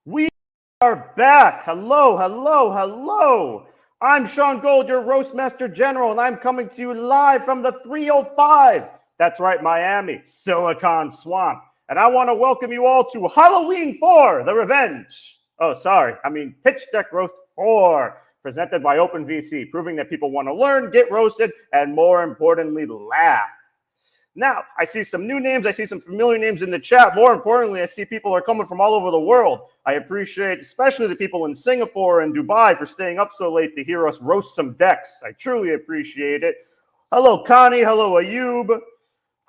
We are back. Hello, hello, hello. I'm Sean Gold, your Roastmaster General, and I'm coming to you live from the 305. That's right, Miami, Silicon Swamp. And I want to welcome you all to Halloween 4, The Revenge. Oh, sorry. I mean, Pitch Deck Roast 4, presented by OpenVC, proving that people want to learn, get roasted, and more importantly, laugh. Now, I see some new names. I see some familiar names in the chat. More importantly, I see people are coming from all over the world. I appreciate especially the people in Singapore and Dubai for staying up so late to hear us roast some decks. I truly appreciate it. Hello, Connie. Hello, Ayub.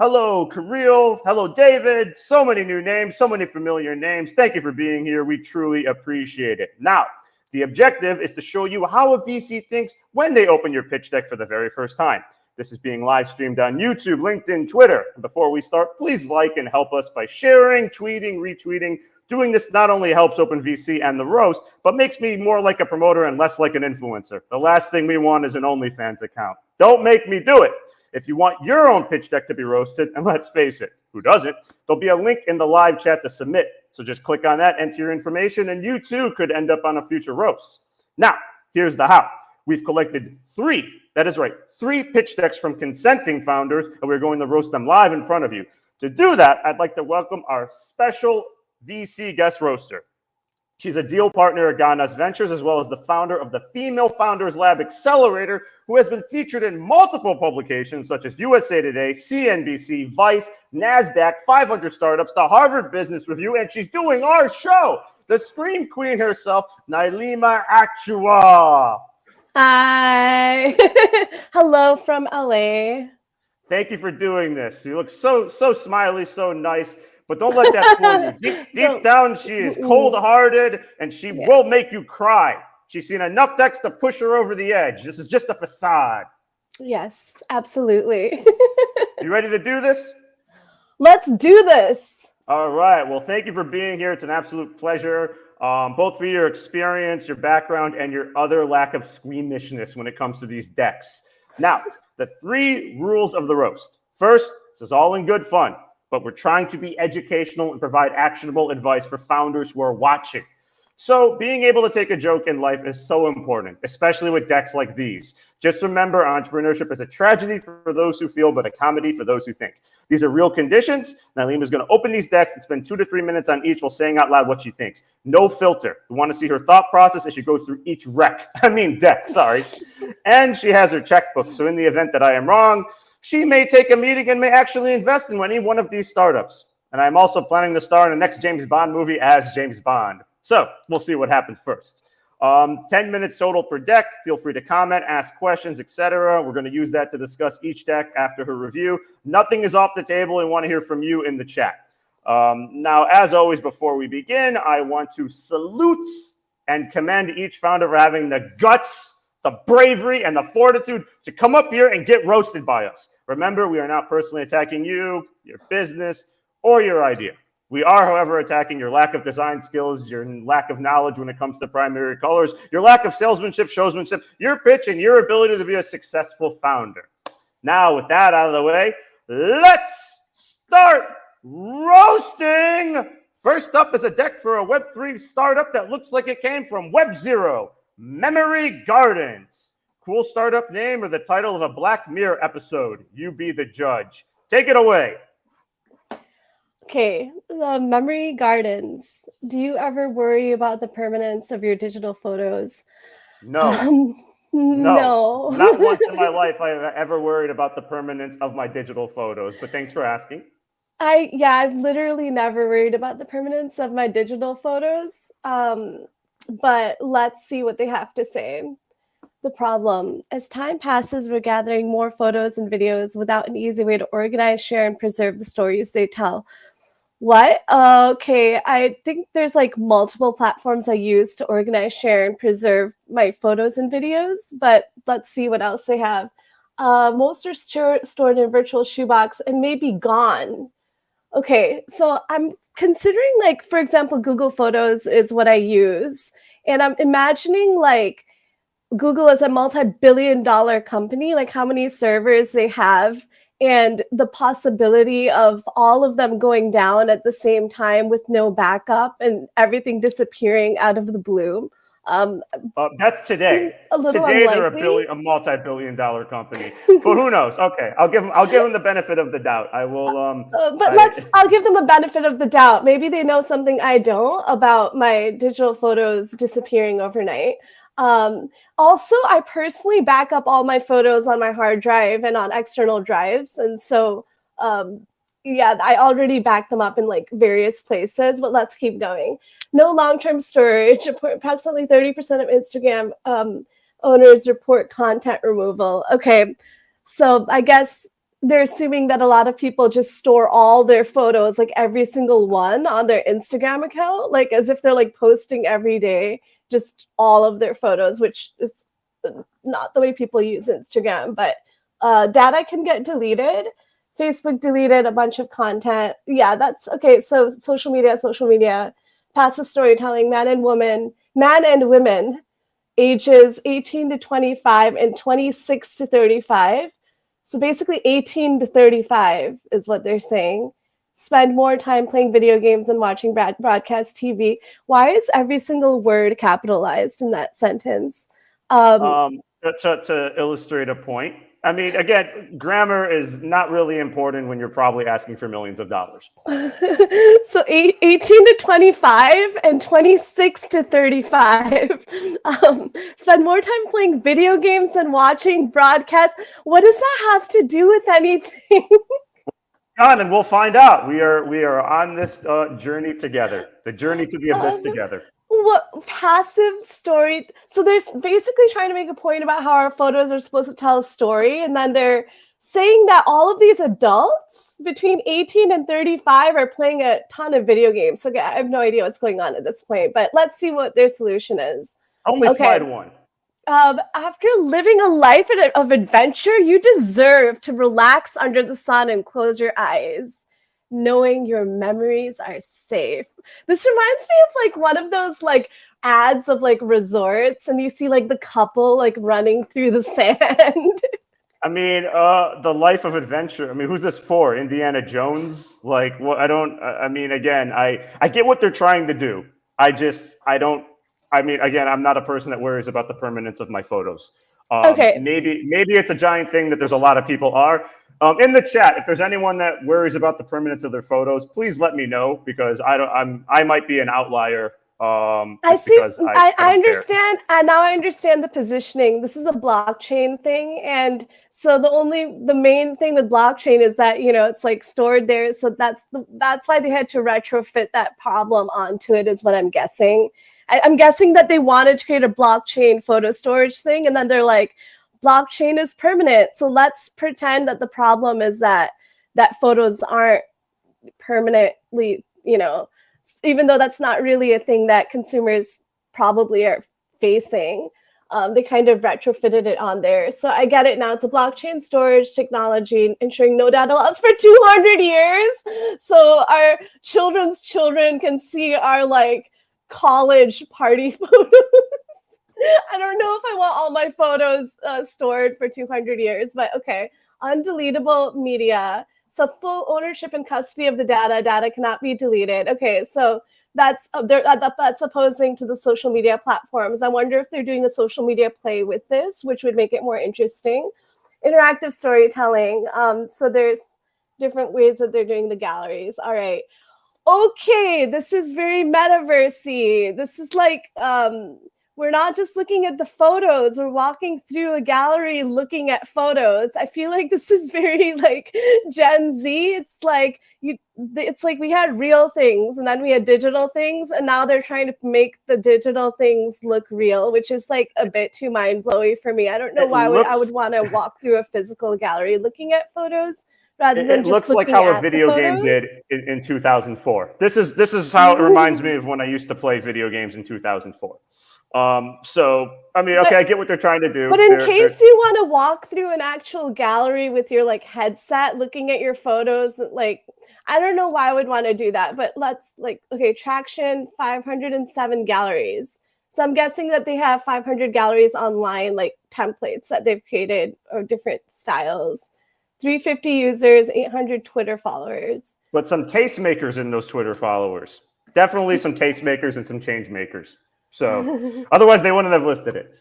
Hello, Kirill. Hello, David. So many new names, so many familiar names. Thank you for being here. We truly appreciate it. Now, the objective is to show you how a VC thinks when they open your pitch deck for the very first time. This is being live streamed on YouTube, LinkedIn, Twitter. And before we start, please like and help us by sharing, tweeting, retweeting. Doing this not only helps OpenVC and the roast, but makes me more like a promoter and less like an influencer. The last thing we want is an OnlyFans account. Don't make me do it. If you want your own pitch deck to be roasted, and let's face it, who doesn't? There'll be a link in the live chat to submit. So just click on that, enter your information, and you too could end up on a future roast. Now, here's the how. We've collected three pitch decks from consenting founders, and we're going to roast them live in front of you. To do that, I'd like to welcome our special VC guest roaster. She's a deal partner at Ganas Ventures, as well as the founder of the Female Founders Lab Accelerator, who has been featured in multiple publications such as USA Today, CNBC, Vice, NASDAQ, 500 Startups, the Harvard Business Review, and she's doing our show, the Scream Queen herself, Nilima Achwal. Hi. Hello from LA. Thank you for doing this. You look so smiley, so nice, but don't let that fool you. Deep down, she is cold-hearted, and she will make you cry. She's seen enough decks to push her over the edge. This is just a facade. Yes, absolutely. You ready to do this? Let's do this. All right. Well, thank you for being here. It's an absolute pleasure. Both for your experience, your background, and your other lack of squeamishness when it comes to these decks. Now, the 3 rules of the roast. First, this is all in good fun, but we're trying to be educational and provide actionable advice for founders who are watching. So being able to take a joke in life is so important, especially with decks like these. Just remember, entrepreneurship is a tragedy for those who feel, but a comedy for those who think. These are real conditions. Nilima is going to open these decks and spend 2 to 3 minutes on each while saying out loud what she thinks. No filter. We want to see her thought process as she goes through each deck, sorry. And she has her checkbook. So in the event that I am wrong, she may take a meeting and may actually invest in any one of these startups. And I'm also planning to star in the next James Bond movie as James Bond. So we'll see what happens first. 10 minutes total per deck. Feel free to comment, ask questions, etc. We're going to use that to discuss each deck after her review. Nothing is off the table. We want to hear from you in the chat. Now, as always, before we begin, I want to salute and commend each founder for having the guts, the bravery, and the fortitude to come up here and get roasted by us. Remember, we are not personally attacking you, your business, or your idea. We are, however, attacking your lack of design skills, your lack of knowledge when it comes to primary colors, your lack of salesmanship, showsmanship, your pitch, and your ability to be a successful founder. Now, with that out of the way, let's start roasting. First up is a deck for a Web3 startup that looks like it came from Web0, Memory Gardens. Cool startup name or the title of a Black Mirror episode. You be the judge. Take it away. Okay, the Memory Gardens. Do you ever worry about the permanence of your digital photos? No. No. Not once in my life have I ever worried about the permanence of my digital photos, but thanks for asking. I've literally never worried about the permanence of my digital photos. But let's see what they have to say. The problem. As time passes, we're gathering more photos and videos without an easy way to organize, share, and preserve the stories they tell. What? Okay, I think there's like multiple platforms I use to organize, share, and preserve my photos and videos, but let's see what else they have. Most are stored in a virtual shoebox and may be gone. Okay, so I'm considering, like, for example, Google Photos is what I use, and I'm imagining like Google is a multi-billion-dollar company, like how many servers they have and the possibility of all of them going down at the same time with no backup and everything disappearing out of the blue. That's today. A little Today unlikely. they're a multi-billion-dollar company. But who knows? Okay, I'll give them the benefit of the doubt. I will. I'll give them the benefit of the doubt. Maybe they know something I don't about my digital photos disappearing overnight. Also, I personally back up all my photos on my hard drive and on external drives. And so, yeah, I already back them up in like various places, but let's keep going. No long-term storage. Approximately 30% of Instagram owners report content removal. Okay, so I guess they're assuming that a lot of people just store all their photos, like every single one, on their Instagram account, like as if they're like posting every day, just all of their photos, which is not the way people use Instagram. But data can get deleted. Facebook deleted a bunch of content. Yeah, that's okay. So social media, passive storytelling, man and women, ages 18 to 25 and 26 to 35. So basically 18 to 35 is what they're saying. Spend more time playing video games and watching broadcast TV. Why is every single word capitalized in that sentence? To illustrate a point. I mean, again, grammar is not really important when you're probably asking for millions of dollars. So 18 to 25 and 26 to 35. Spend more time playing video games than watching broadcasts. What does that have to do with anything? And we'll find out. We are on this journey together. The journey to the abyss together. What passive story? So they're basically trying to make a point about how our photos are supposed to tell a story, and then they're saying that all of these adults between 18 and 35 are playing a ton of video games. So I have no idea what's going on at this point, but let's see what their solution is. Only slide one. After living a life of adventure, you deserve to relax under the sun and close your eyes, knowing your memories are safe. This reminds me of like one of those like ads of like resorts, and you see like the couple like running through the sand. I mean, the life of adventure. I mean, who's this for? Indiana Jones? Like, what? I mean, again, I get what they're trying to do. I don't. I mean, again, I'm not a person that worries about the permanence of my photos. Okay. Maybe it's a giant thing that there's a lot of people are. In the chat, if there's anyone that worries about the permanence of their photos, please let me know, because I might be an outlier. I see. I understand, and now I understand the positioning. This is a blockchain thing, and so the main thing with blockchain is that it's like stored there. So that's why they had to retrofit that problem onto it, is what I'm guessing. I'm guessing that they wanted to create a blockchain photo storage thing, and then they're like, blockchain is permanent, so let's pretend that the problem is that photos aren't permanently, even though that's not really a thing that consumers probably are facing. They kind of retrofitted it on there. So I get it now. It's a blockchain storage technology ensuring no data loss for 200 years. So our children's children can see our like college party photos. I don't know if I want all my photos stored for 200 years, but okay. Undeletable media. So full ownership and custody of the data. Data cannot be deleted. Okay, so that's opposing to the social media platforms. I wonder if they're doing a social media play with this, which would make it more interesting. Interactive storytelling. So there's different ways that they're doing the galleries. All right. Okay, this is very metaversey. This is like we're not just looking at the photos, we're walking through a gallery looking at photos. I feel like this is very like Gen Z. It's like we had real things and then we had digital things, and now they're trying to make the digital things look real, which is like a bit too mind-blowing for me. I don't know why I would want to walk through a physical gallery looking at photos. It looks like how a video game did in 2004. This is how it reminds me of when I used to play video games in 2004. So I mean, okay, I get what they're trying to do. But in case you want to walk through an actual gallery with your like headset, looking at your photos, like I don't know why I would want to do that. But let's Traction 507 galleries. So I'm guessing that they have 500 galleries online, like templates that they've created or different styles. 350 users, 800 Twitter followers. But some tastemakers in those Twitter followers. Definitely some tastemakers and some change makers. So otherwise they wouldn't have listed it.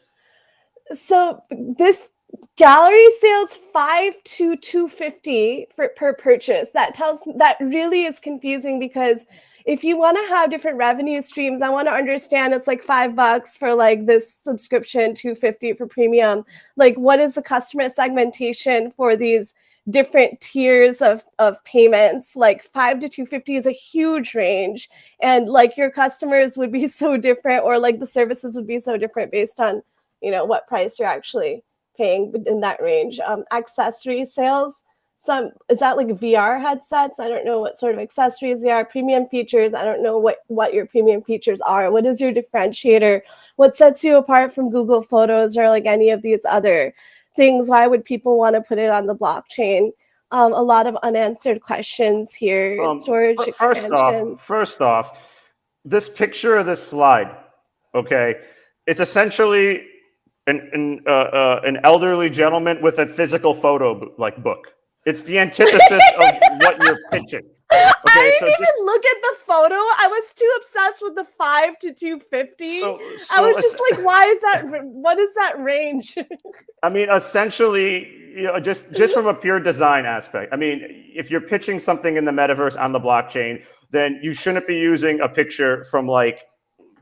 So this gallery sales 5 to 250 per purchase. That really is confusing, because if you want to have different revenue streams, I want to understand it's like $5 for like this subscription, 250 for premium. Like, what is the customer segmentation for these different tiers of payments? Like 5 to 250 is a huge range, and like your customers would be so different, or like the services would be so different based on, you know, what price you're actually paying in that range. Accessory sales, is that like VR headsets? I don't know what sort of accessories they are. Premium features, I don't know what your premium features are. What is your differentiator? What sets you apart from Google Photos or like any of these other things? Why would people want to put it on the blockchain? A lot of unanswered questions here. Storage expansion. First off, this picture of this slide, okay, it's essentially an elderly gentleman with a physical photo book. It's the antithesis of what you're pitching. Okay, I didn't even look at the photo. I was too obsessed with the 5 to 250. I was just like, why is that? What is that range? I mean, essentially, you know, just from a pure design aspect. I mean, if you're pitching something in the metaverse on the blockchain, then you shouldn't be using a picture from like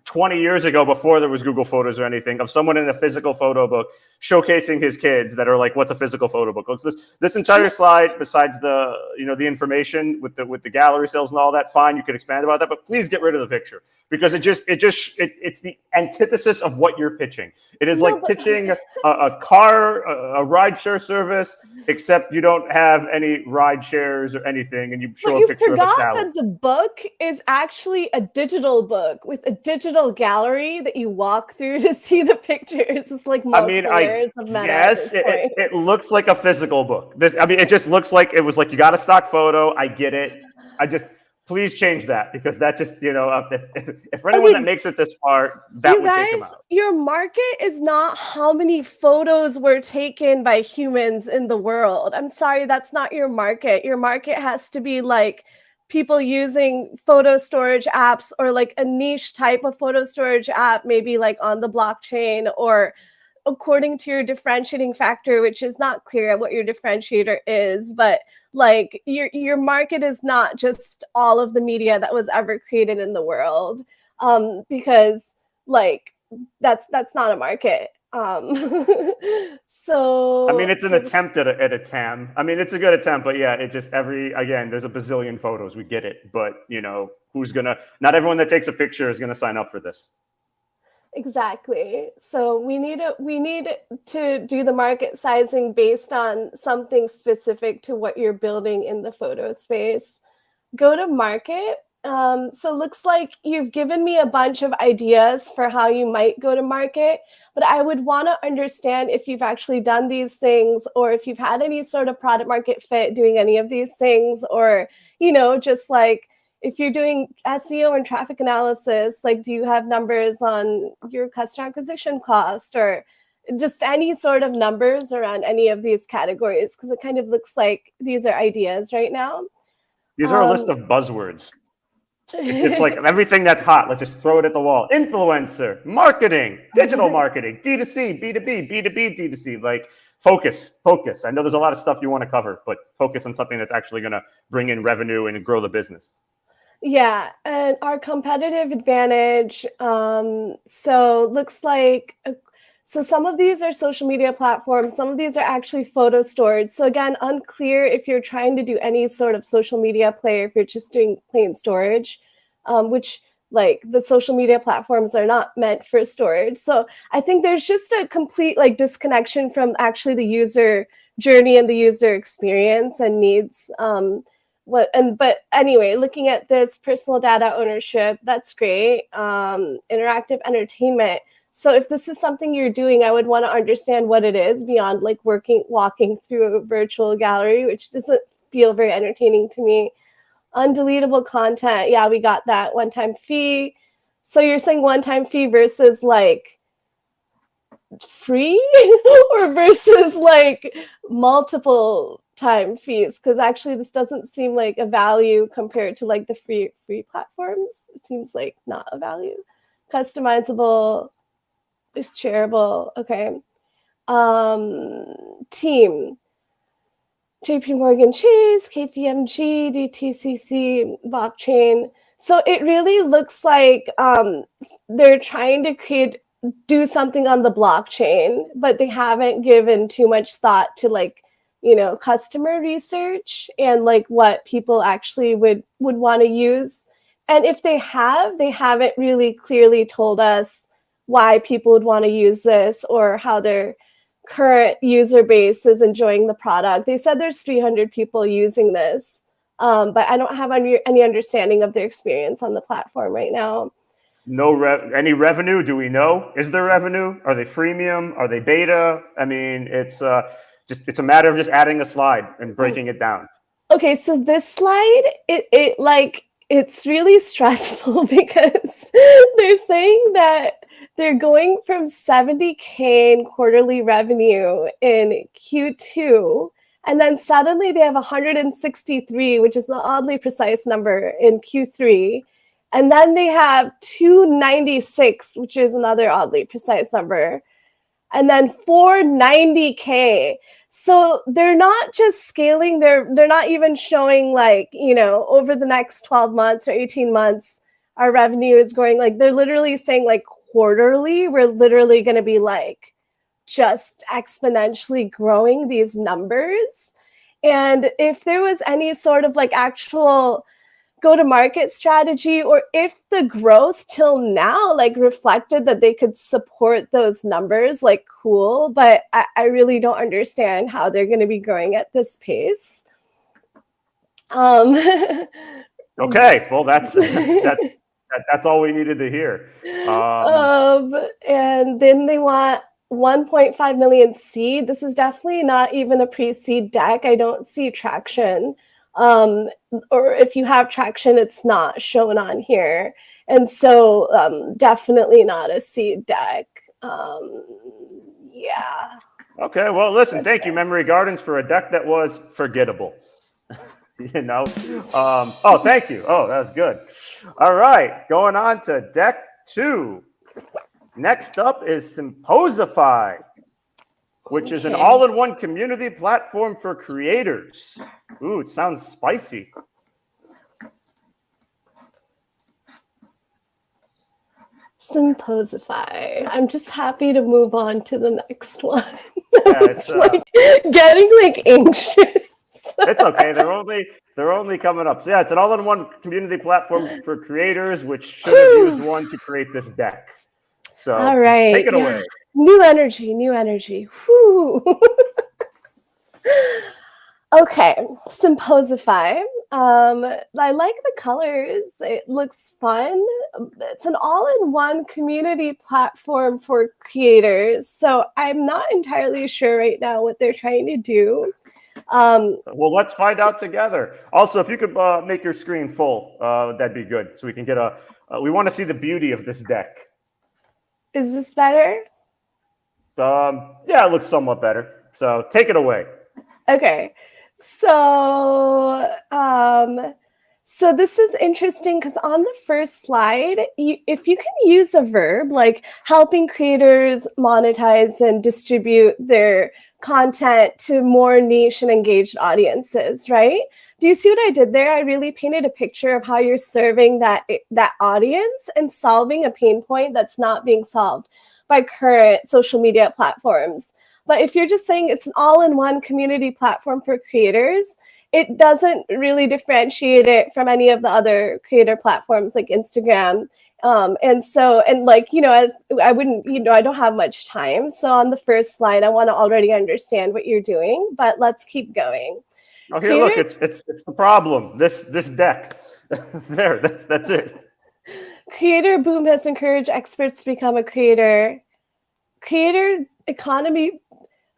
20 years ago, before there was Google Photos or anything, of someone in a physical photo book showcasing his kids that are like, what's a physical photo book? It's this entire slide, besides the, you know, the information with the gallery sales and all that, fine, you could expand about that, but please get rid of the picture, because it's the antithesis of what you're pitching. It is like pitching a car, a rideshare service, except you don't have any ride shares or anything, and you show a picture of a salad. You forgot that the book is actually a digital book with a digital gallery that you walk through to see the pictures. It's like multiple layers of meta. Yes, it looks like a physical book. It just looks like it was like, you got a stock photo. I get it. Please change that, because that just, you know, if for anyone that makes it this far, that would take them out. Your market is not how many photos were taken by humans in the world. I'm sorry, that's not your market. Your market has to be like people using photo storage apps, or like a niche type of photo storage app, maybe like on the blockchain, or according to your differentiating factor, which is not clear what your differentiator is. But like your market is not just all of the media that was ever created in the world, because like that's not a market. So I mean, it's an attempt at a TAM. I mean, it's a good attempt, but yeah, it just again, there's a bazillion photos. We get it, but you know, not everyone that takes a picture is gonna sign up for this. Exactly. So we need to do the market sizing based on something specific to what you're building in the photo space. Go to market. So looks like you've given me a bunch of ideas for how you might go to market, but I would want to understand if you've actually done these things, or if you've had any sort of product market fit doing any of these things, or, you know, just like, if you're doing SEO and traffic analysis, like, do you have numbers on your customer acquisition cost, or just any sort of numbers around any of these categories? Because it kind of looks like these are ideas right now. These are a list of buzzwords. It's like everything that's hot, let's just throw it at the wall. Influencer, marketing, digital marketing, D2C, B2B, B2B, D2C. Like, focus. I know there's a lot of stuff you want to cover, but focus on something that's actually going to bring in revenue and grow the business. Yeah, and our competitive advantage. So looks like, so some of these are social media platforms. Some of these are actually photo storage. So again, unclear if you're trying to do any sort of social media play, or if you're just doing plain storage, which like the social media platforms are not meant for storage. So I think there's just a complete like disconnection from actually the user journey and the user experience and needs. But anyway, looking at this personal data ownership, that's great. Interactive entertainment. So if this is something you're doing, I would want to understand what it is beyond like walking through a virtual gallery, which doesn't feel very entertaining to me. Undeletable content. Yeah, we got that. One-time fee. So you're saying one-time fee versus like free or versus like multiple time fees, because actually this doesn't seem like a value compared to like the free platforms. It seems like not a value. Customizable, is shareable. Okay. Team. JP Morgan Chase, KPMG, DTCC, blockchain. So it really looks like they're trying to do something on the blockchain, but they haven't given too much thought to like, customer research and like what people actually would want to use. And if they haven't really clearly told us why people would want to use this or how their current user base is enjoying the product. They said there's 300 people using this, but I don't have any understanding of their experience on the platform right now. Any revenue? Do we know? Is there revenue? Are they freemium? Are they beta? I mean, it's a matter of just adding a slide and breaking it down. Okay, so this slide, it's really stressful because they're saying that they're going from 70K in quarterly revenue in Q2, and then suddenly they have 163, which is an oddly precise number, in Q3. And then they have 296, which is another oddly precise number. And then 490K. So they're not just scaling, they're not even showing like, over the next 12 months or 18 months, our revenue is going, like, they're literally saying like quarterly, we're literally going to be like just exponentially growing these numbers. And if there was any sort of like actual go-to-market strategy, or if the growth till now like reflected that they could support those numbers, like cool, but I really don't understand how they're going to be growing at this pace. Okay, well that's all we needed to hear. And then they want 1.5 million seed. This is definitely not even a pre-seed deck. I don't see traction. Or if you have traction, it's not shown on here. And so definitely not a seed deck. Yeah. Okay, well, listen, thank you, Memory Gardens, for a deck that was forgettable. Oh, thank you. Oh, that was good. All right, going on to deck 2. Next up is Symposify, which is an all-in-one community platform for creators. Ooh, it sounds spicy. Symposify. I'm just happy to move on to the next one. Yeah, it's like getting like anxious. It's okay. They're only coming up. So yeah, it's an all-in-one community platform for creators, which should have used one to create this deck. So all right, take it away. New energy. Whew. Okay, Symposify. I like the colors. It looks fun. It's an all-in-one community platform for creators. So I'm not entirely sure right now what they're trying to do. Well, let's find out together. Also, if you could make your screen full, that'd be good. So we can get we want to see the beauty of this deck. Is this better? Yeah, it looks somewhat better. So take it away. Okay. So this is interesting because on the first slide, if you can use a verb like helping creators monetize and distribute their content to more niche and engaged audiences, right? Do you see what I did there? I really painted a picture of how you're serving that audience and solving a pain point that's not being solved by current social media platforms. But if you're just saying it's an all-in-one community platform for creators, it doesn't really differentiate it from any of the other creator platforms like Instagram. As I wouldn't, I don't have much time. So on the first slide, I want to already understand what you're doing, but let's keep going. Oh, here, look, it's the problem. This deck. There, that's it. Creator boom has encouraged experts to become a creator. Creator economy.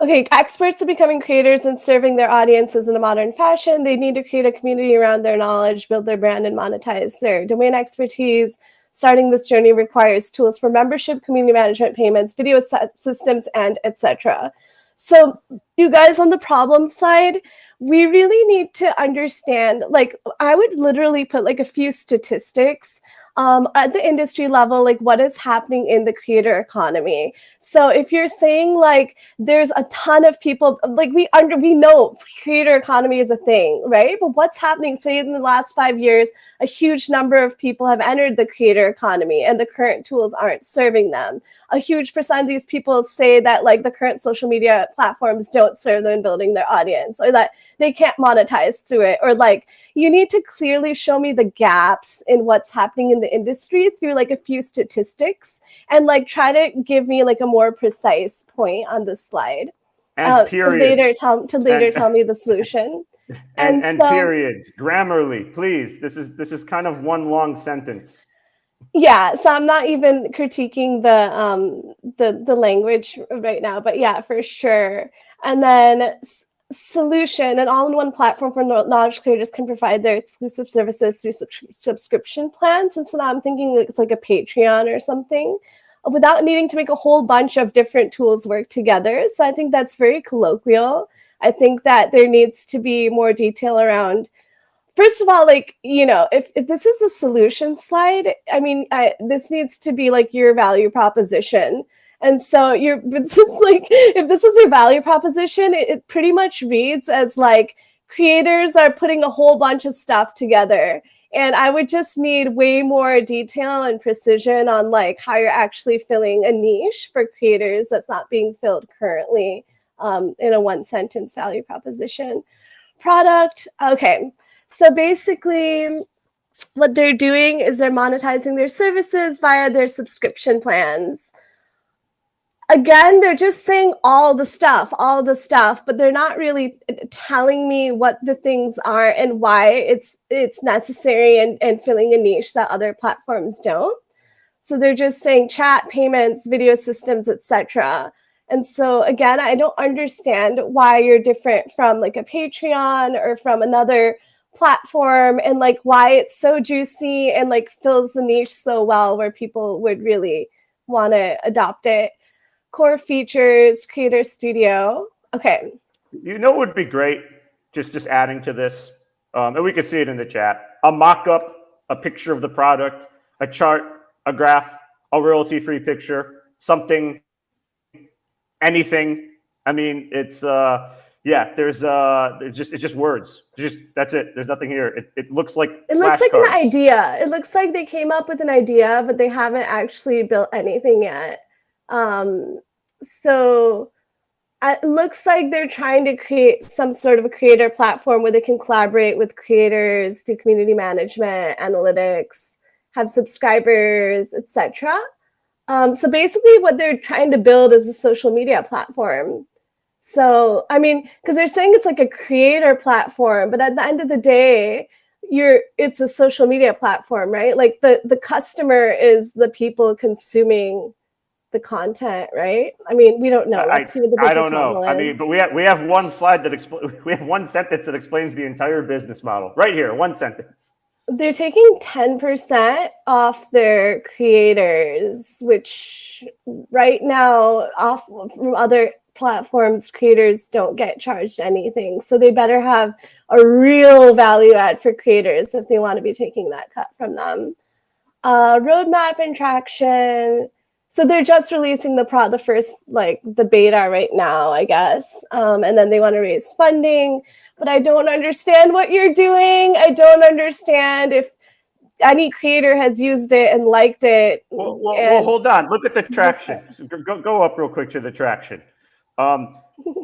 Okay, experts are becoming creators and serving their audiences in a modern fashion. They need to create a community around their knowledge, build their brand, and monetize their domain expertise. Starting this journey requires tools for membership, community management, payments, video systems, and etc. So you guys on the problem side, we really need to understand, like, I would literally put like a few statistics at the industry level, like what is happening in the creator economy. So if you're saying like there's a ton of people, like we know creator economy is a thing, right? But what's happening, say in the last 5 years, a huge number of people have entered the creator economy and the current tools aren't serving them. A huge percent of these people say that like the current social media platforms don't serve them in building their audience, or that they can't monetize through it, or like you need to clearly show me the gaps in what's happening in the industry through like a few statistics, and like try to give me like a more precise point on the slide And to later periods. tell me the solution. And So periods. Grammarly, please. This is kind of one long sentence. yeah, so I'm not even critiquing the language right now, but yeah, for sure. And then solution, an all-in-one platform for knowledge creators can provide their exclusive services through subscription plans. And so now I'm thinking it's like a Patreon or something, without needing to make a whole bunch of different tools work together. So I think that's very colloquial. I think that there needs to be more detail around, first of all, like, you know, if this is the solution slide, I mean, this needs to be like your value proposition. And so this is like, if this is your value proposition, it pretty much reads as like creators are putting a whole bunch of stuff together. And I would just need way more detail and precision on like how you're actually filling a niche for creators that's not being filled currently in a one sentence value proposition. Product, okay. So basically, what they're doing is they're monetizing their services via their subscription plans. Again, they're just saying all the stuff, but they're not really telling me what the things are and why it's necessary and filling a niche that other platforms don't. So they're just saying chat, payments, video systems, etc. And so again, I don't understand why you're different from like a Patreon or from another platform, and like why it's so juicy and like fills the niche so well where people would really want to adopt it. Core features, Creator Studio. Okay. You know what would be great? Just adding to this, and we could see it in the chat. A mock-up, a picture of the product, a chart, a graph, a royalty-free picture, something, anything. I mean, it's just words. That's it. There's nothing here. It looks like an idea. It looks like they came up with an idea, but they haven't actually built anything yet. So it looks like they're trying to create some sort of a creator platform where they can collaborate with creators, do community management, analytics, have subscribers, etc. So basically what they're trying to build is a social media platform. So, I mean, because they're saying it's like a creator platform, but at the end of the day, it's a social media platform, right? Like the customer is the people consuming the content, right? I mean, we don't know. Let's see what the business model is. I mean, but we have one slide that we have one sentence that explains the entire business model right here. One sentence. They're taking 10% off their creators, which right now off from other platforms, creators don't get charged anything. So they better have a real value add for creators if they want to be taking that cut from them. Roadmap and traction. So they're just releasing the first, like the beta right now, I guess. And then they want to raise funding, but I don't understand what you're doing. I don't understand if any creator has used it and liked it. Well, hold on. Look at the traction. Go up real quick to the traction.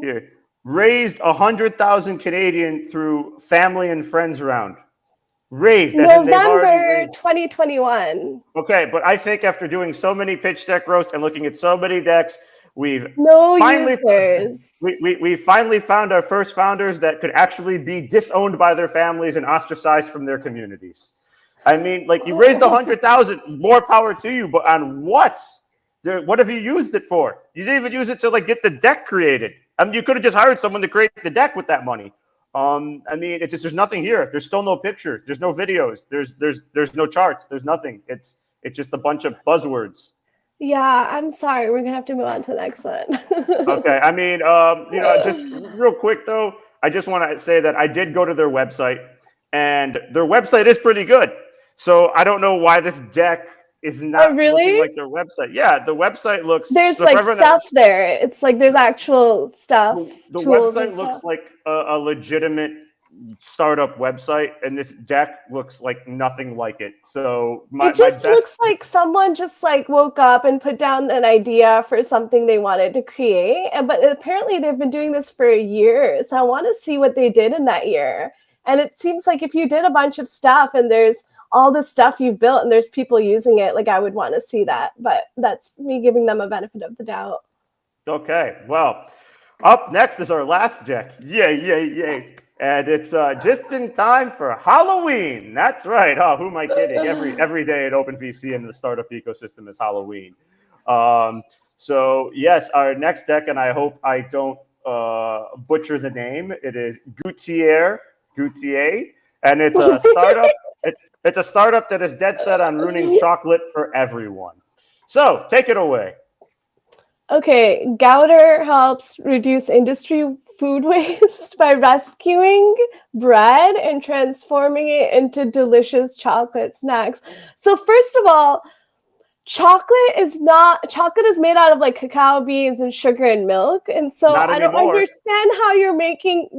Here, raised 100,000 Canadian through family and friends round. Raised November 2021. Okay, but I think after doing so many pitch deck roasts and looking at so many decks, we finally found our first founders that could actually be disowned by their families and ostracized from their communities. I mean, like, you raised 100,000, more power to you, but on what? What have you used it for? You didn't even use it to like get the deck created. I mean, you could have just hired someone to create the deck with that money. I mean, it's just, there's nothing here. There's still no pictures. There's no videos. There's no charts. There's nothing. It's just a bunch of buzzwords. Yeah, I'm sorry. We're gonna have to move on to the next one. Okay. I mean, just real quick though. I just want to say that I did go to their website, and their website is pretty good. So I don't know why this deck is not really? looking like their website. Yeah, the website looks. There's so like stuff there. It's like there's actual stuff, the tools and website stuff. looks like a legitimate startup website, and this deck looks like nothing like it. So It just looks like someone just like woke up and put down an idea for something they wanted to create. But apparently they've been doing this for a year. So I want to see what they did in that year. And it seems like if you did a bunch of stuff and there's all the stuff you've built and there's people using it, like I would want to see that. But that's me giving them a benefit of the doubt. Okay, well, up next is our last deck. Yay, yay, yay. And it's just in time for Halloween. That's right. Oh, who am I kidding? Every day at OpenVC in the startup ecosystem is Halloween. So yes, our next deck, and I hope I don't butcher the name. It is Gouter, and it's a startup. It's a startup that is dead set on ruining chocolate for everyone. So take it away. Okay, Gouter helps reduce industry food waste by rescuing bread and transforming it into delicious chocolate snacks. So first of all, chocolate is made out of like cacao beans and sugar and milk. And so I don't understand how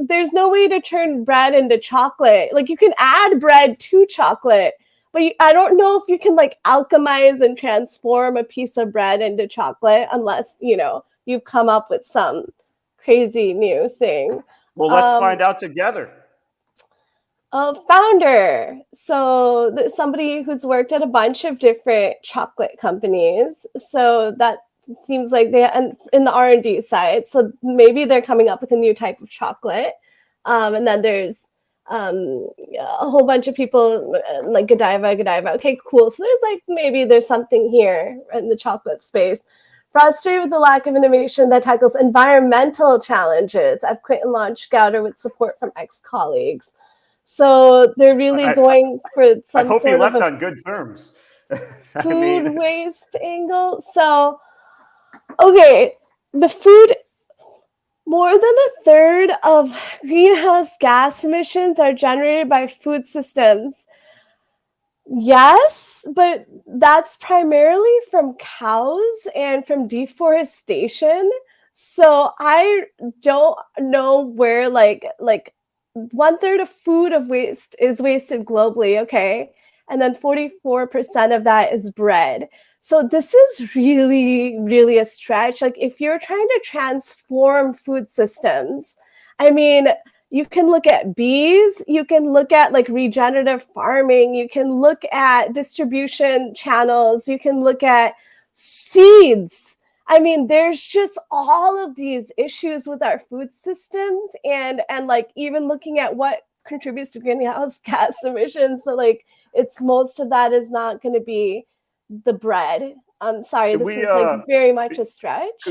there's no way to turn bread into chocolate. Like you can add bread to chocolate, but I don't know if you can like alchemize and transform a piece of bread into chocolate unless, you've come up with some crazy new thing. Well, let's find out together. A founder. So somebody who's worked at a bunch of different chocolate companies. So that seems like in the R&D side. So maybe they're coming up with a new type of chocolate. And then there's a whole bunch of people like Godiva. Okay, cool. So maybe there's something here in the chocolate space. Frustrated with the lack of innovation that tackles environmental challenges, I've quit and launched Gouter with support from ex-colleagues. So they're really going for some sort of. I hope you left of on good terms. Food waste angle. So, okay, the food. More than a third of greenhouse gas emissions are generated by food systems. Yes, but that's primarily from cows and from deforestation. So I don't know where like 1/3 of food is wasted globally, okay? And then 44% of that is bread. So this is really, really a stretch. Like if you're trying to transform food systems, I mean, you can look at bees, you can look at like regenerative farming, you can look at distribution channels, you can look at seeds. I mean, there's just all of these issues with our food systems and like even looking at what contributes to greenhouse gas emissions. So like most of that is not going to be the bread. I'm sorry, this is like very much a stretch.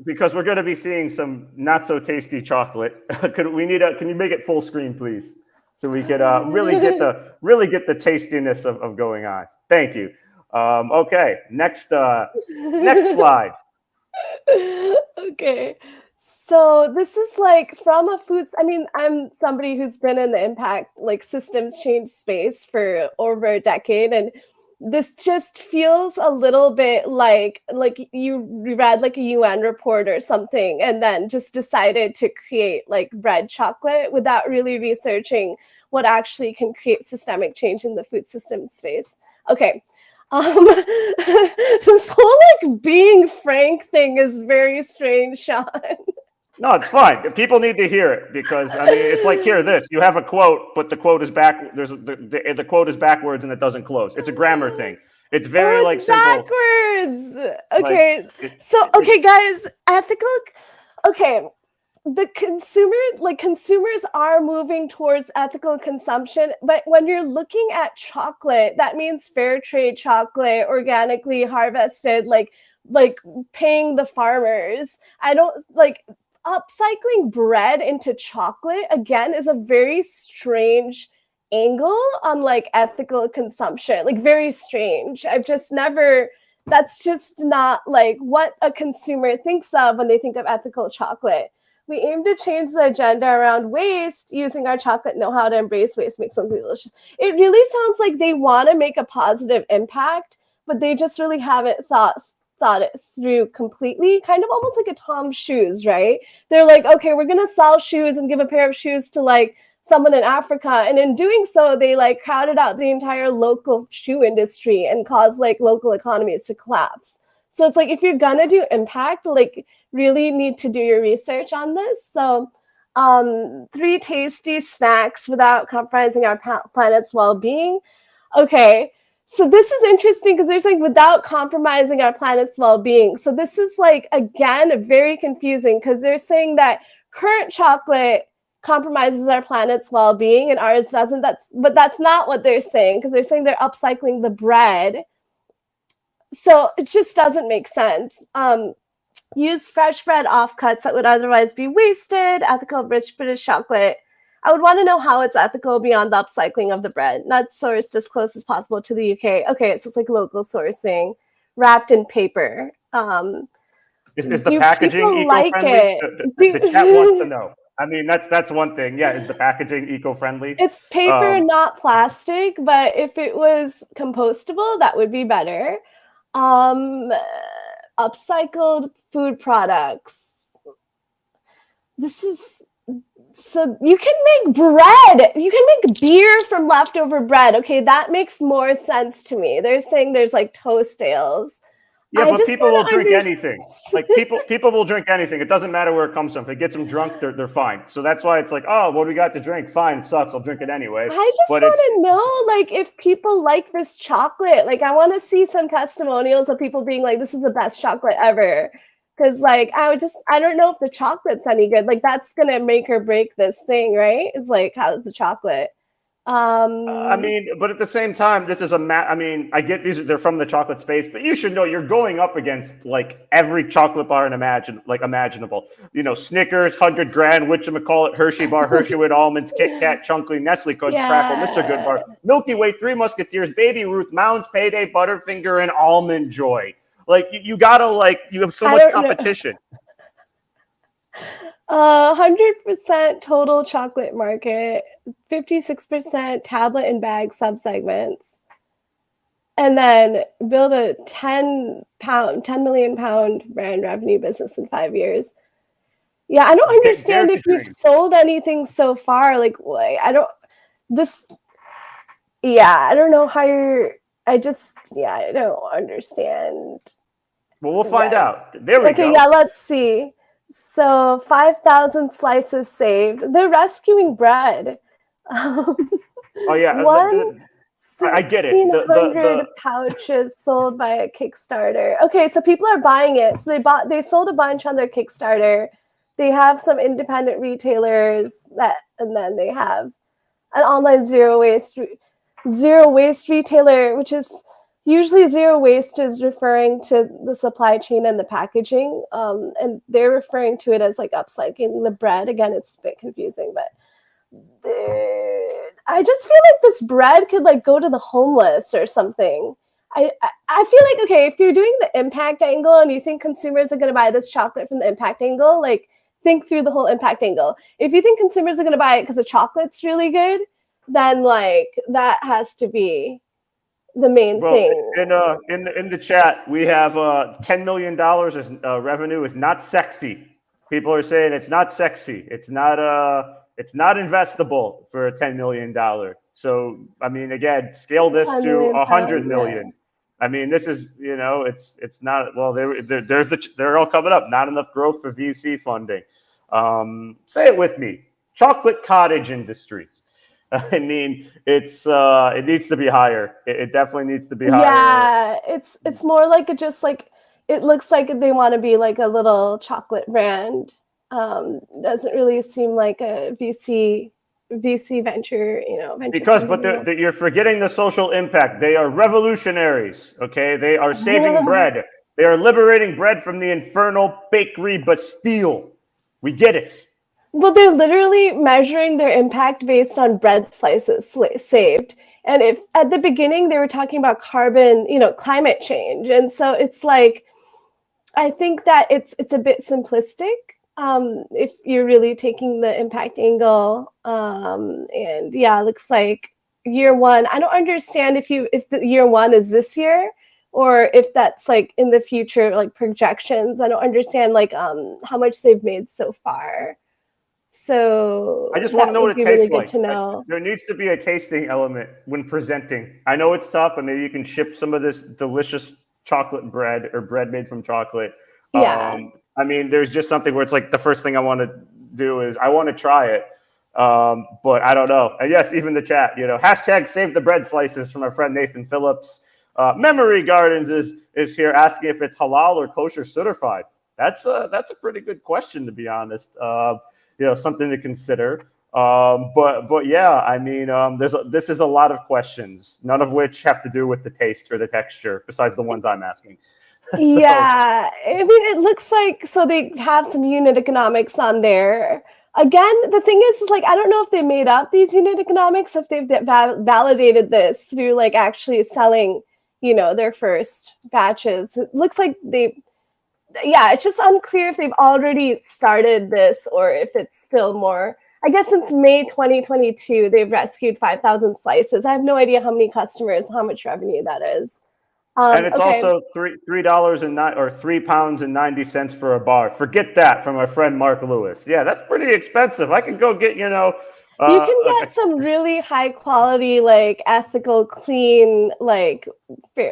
Because we're going to be seeing some not so tasty chocolate. Can you make it full screen, please, so we could really get the tastiness of going on. Thank you. Okay, next slide. Okay, so this is like from a food. I mean, I'm somebody who's been in the impact like systems change space for over a decade, and this just feels a little bit like you read like a UN report or something and then just decided to create like bread chocolate without really researching what actually can create systemic change in the food system space. Okay. This whole like being frank thing is very strange, Sean. No, it's fine. People need to hear it because I mean, it's like this. You have a quote, but the quote is back. The quote is backwards and it doesn't close. It's a grammar thing. It's very it's backwards. Okay, okay, guys, ethical. Okay, the consumers are moving towards ethical consumption, but when you're looking at chocolate, that means fair trade chocolate, organically harvested, like paying the farmers. I don't like. Upcycling bread into chocolate again is a very strange angle on like ethical consumption, like very strange. That's just not like what a consumer thinks of when they think of ethical chocolate. We aim to change the agenda around waste using our chocolate know-how to embrace waste, make something delicious. It really sounds like they want to make a positive impact, but they just really haven't thought it through completely, kind of almost like a Tom's shoes, right? They're like, okay, we're going to sell shoes and give a pair of shoes to like someone in Africa. And in doing so, they like crowded out the entire local shoe industry and caused like local economies to collapse. So it's like, if you're going to do impact, like really need to do your research on this. So 3 tasty snacks without compromising our planet's well-being. Okay. So this is interesting because they're saying without compromising our planet's well-being. So this is like, again, very confusing because they're saying that current chocolate compromises our planet's well-being and ours doesn't. But that's not what they're saying, because they're saying they're upcycling the bread. So it just doesn't make sense. Use fresh bread offcuts that would otherwise be wasted, ethical rich British chocolate. I would want to know how it's ethical beyond the upcycling of the bread. Not sourced as close as possible to the UK. Okay, so it's like local sourcing, wrapped in paper. Is the packaging eco-friendly? The chat wants to know. I mean, that's one thing. Yeah, is the packaging eco-friendly? It's paper, not plastic, but if it was compostable, that would be better. Upcycled food products. This is... So you can make bread. You can make beer from leftover bread. Okay, that makes more sense to me. They're saying there's like toast ales. Yeah, but people will drink anything. Like people will drink anything. It doesn't matter where it comes from. If it gets them drunk, they're fine. So that's why it's like, oh, what do we got to drink? Fine, it sucks. I'll drink it anyway. I just want to know, like, if people like this chocolate. Like, I want to see some testimonials of people being like, this is the best chocolate ever. Because, like, I don't know if the chocolate's any good. Like, that's going to make or break this thing, right? Is like, how's the chocolate? I mean, but at the same time, this is I mean, I get they're from the chocolate space, but you should know you're going up against like every chocolate bar imaginable. You know, Snickers, 100 Grand, whatchamacallit, Hershey bar, Hershey with almonds, Kit Kat, Chunky, Nestle Crunch, Crackle, Mr. Good Bar, Milky Way, Three Musketeers, Baby Ruth, Mounds, Payday, Butterfinger, and Almond Joy. Like you gotta you have so much competition. 100% total chocolate market, 56% tablet and bag subsegments, and then build a 10 million pound brand revenue business in 5 years. Yeah, I don't understand if you've sold anything so far. Like, I don't know how I don't understand. Well, we'll find out. There we go. Okay, yeah, let's see. So 5,000 slices saved. They're rescuing bread. Oh yeah, I get it. 1,600 pouches sold by a Kickstarter. Okay, so people are buying it. So they sold a bunch on their Kickstarter. They have some independent retailers and then they have an online zero waste retailer, which is usually zero waste is referring to the supply chain and the packaging, and they're referring to it as like upcycling the bread. Again, it's a bit confusing, but I just feel like this bread could like go to the homeless or something. I feel like, okay, if you're doing the impact angle and you think consumers are going to buy this chocolate from the impact angle, like think through the whole impact angle. If you think consumers are going to buy it because the chocolate's really good, then like that has to be the main thing. In the chat, we have $10 million as revenue is not sexy. People are saying it's not sexy. It's not investable for $10 million. So I mean, again, scale this to 100 million. Yeah. I mean, this is it's not they're all coming up. Not enough growth for VC funding. Say it with me: chocolate cottage industry. I mean, it needs to be higher. It definitely needs to be higher. Yeah, it's more like it looks like they want to be like a little chocolate brand. Doesn't really seem like a VC venture, venture. But you're forgetting the social impact. They are revolutionaries. Okay, they are saving bread. They are liberating bread from the infernal bakery Bastille. We get it. Well, they're literally measuring their impact based on bread slices saved. And if at the beginning they were talking about carbon, climate change. And so it's like, I think that it's a bit simplistic. if you're really taking the impact angle. And yeah, it looks like year one. I don't understand if the year one is this year or if that's like in the future, like projections. I don't understand like how much they've made so far. So I just want to that know what would it be really tastes good like. to know. There needs to be a tasting element when presenting. I know it's tough, but maybe you can ship some of this delicious chocolate bread or bread made from chocolate. Yeah. I mean, there's just something where it's like the first thing I want to do is I want to try it. But I don't know. And yes, even the chat, hashtag save the bread slices from our friend Nathan Phillips. Memory Gardens is here asking if it's halal or kosher certified. That's a pretty good question, to be honest. Something to consider. But yeah, I mean, this is a lot of questions, none of which have to do with the taste or the texture, besides the ones I'm asking. So Yeah, I mean, it looks like so they have some unit economics on there. Again, the thing is like I don't know if they made up these unit economics, if they've validated this through like actually selling, their first batches. It looks like it's just unclear if they've already started this or if it's still more. I guess since May 2022, they've rescued 5,000 slices. I have no idea how many customers, how much revenue that is. and it's Okay. also $3 and nine or £3.90 for a bar. Forget that from our friend Mark Lewis. Yeah, that's pretty expensive. I could go get You can get some really high quality, like ethical, clean, like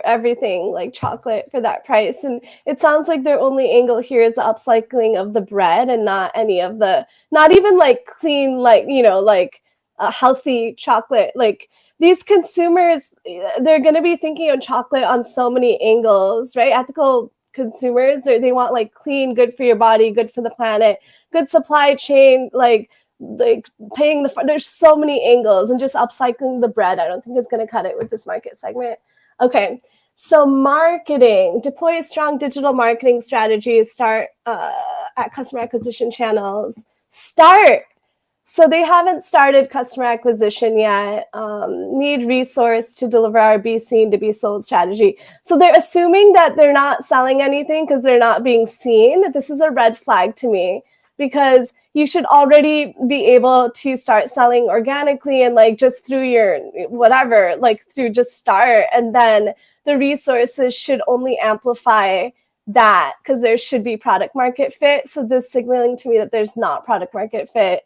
everything, like chocolate for that price. And it sounds like their only angle here is the upcycling of the bread and not not even like clean, like, like a healthy chocolate. Like these consumers, they're going to be thinking of chocolate on so many angles, right? Ethical consumers, they want like clean, good for your body, good for the planet, good supply chain, like paying there's so many angles, and just upcycling the bread I don't think is going to cut it with this market segment. Okay, so marketing, deploy a strong digital marketing strategy, start at customer acquisition channels. So they haven't started customer acquisition yet. Need resource to deliver our be seen to be sold strategy. So they're assuming that they're not selling anything because they're not being seen. This is a red flag to me, because you should already be able to start selling organically and like just through your whatever, like through just start. And then the resources should only amplify that, because there should be product market fit. So this signaling to me that there's not product market fit.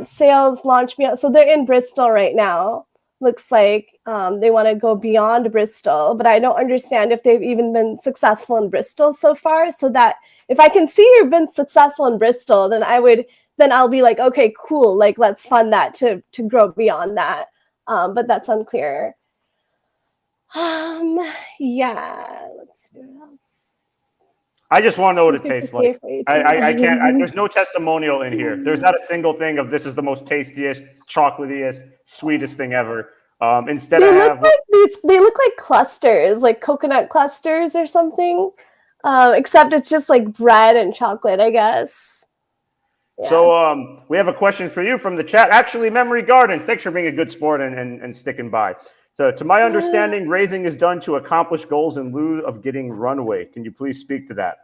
Sales launch beyond. So they're in Bristol right now. Looks like they want to go beyond Bristol, but I don't understand if they've even been successful in Bristol so far. So that if I can see you've been successful in Bristol, then I'll be like, okay, cool. Like, let's fund that to grow beyond that. But that's unclear. Yeah, let's see what else. I just want to know what it tastes like. I can't. There's no testimonial in here. There's not a single thing of this is the most tastiest, chocolatiest, sweetest thing ever. Instead, they look like clusters, like coconut clusters or something. Except it's just like bread and chocolate, I guess. Yeah. So we have a question for you from the chat. Actually, Memory Gardens, thanks for being a good sport and sticking by. So, to my understanding, raising is done to accomplish goals in lieu of getting runway. Can you please speak to that?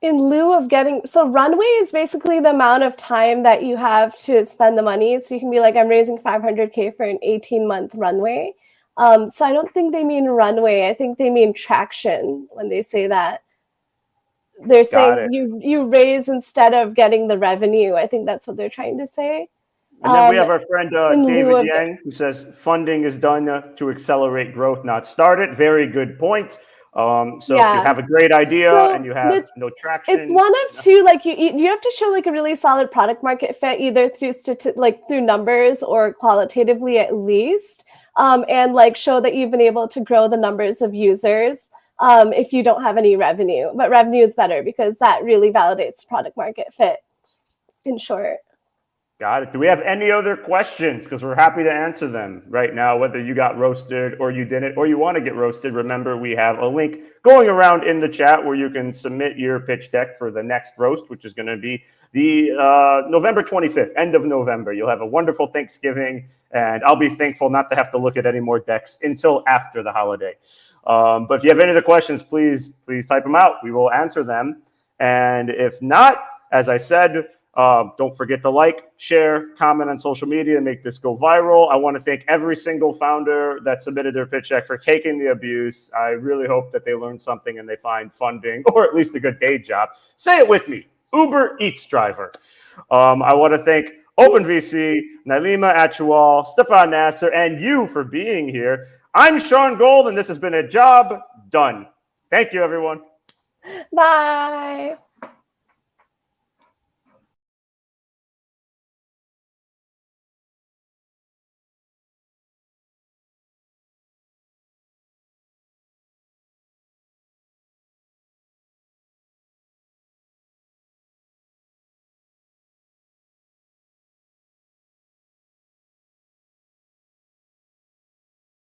In lieu of so runway is basically the amount of time that you have to spend the money. So you can be like, I'm raising 500K for an 18-month runway. So I don't think they mean runway. I think they mean traction when they say that. They're saying you raise instead of getting the revenue. I think that's what they're trying to say. And then we have our friend David Yang, who says funding is done to accelerate growth, not start it. Very good point. So if you have a great idea and you have no traction, it's one of two. Like you have to show like a really solid product market fit, either through through numbers or qualitatively at least, and like show that you've been able to grow the numbers of users. If you don't have any revenue, but revenue is better because that really validates product market fit. In short. Got it. Do we have any other questions? Because we're happy to answer them right now, whether you got roasted or you didn't, or you want to get roasted. Remember, we have a link going around in the chat where you can submit your pitch deck for the next roast, which is going to be the November 25th, end of November. You'll have a wonderful Thanksgiving, and I'll be thankful not to have to look at any more decks until after the holiday. But if you have any other questions, please type them out. We will answer them. And if not, as I said, don't forget to like, share, comment on social media, and make this go viral. I want to thank every single founder that submitted their pitch deck for taking the abuse. I really hope that they learn something and they find funding, or at least a good day job. Say it with me, Uber Eats driver. I want to thank OpenVC, Nilima Achwal, Stefan Nasser, and you for being here. I'm Sean Gold, and this has been a job done. Thank you, everyone. Bye.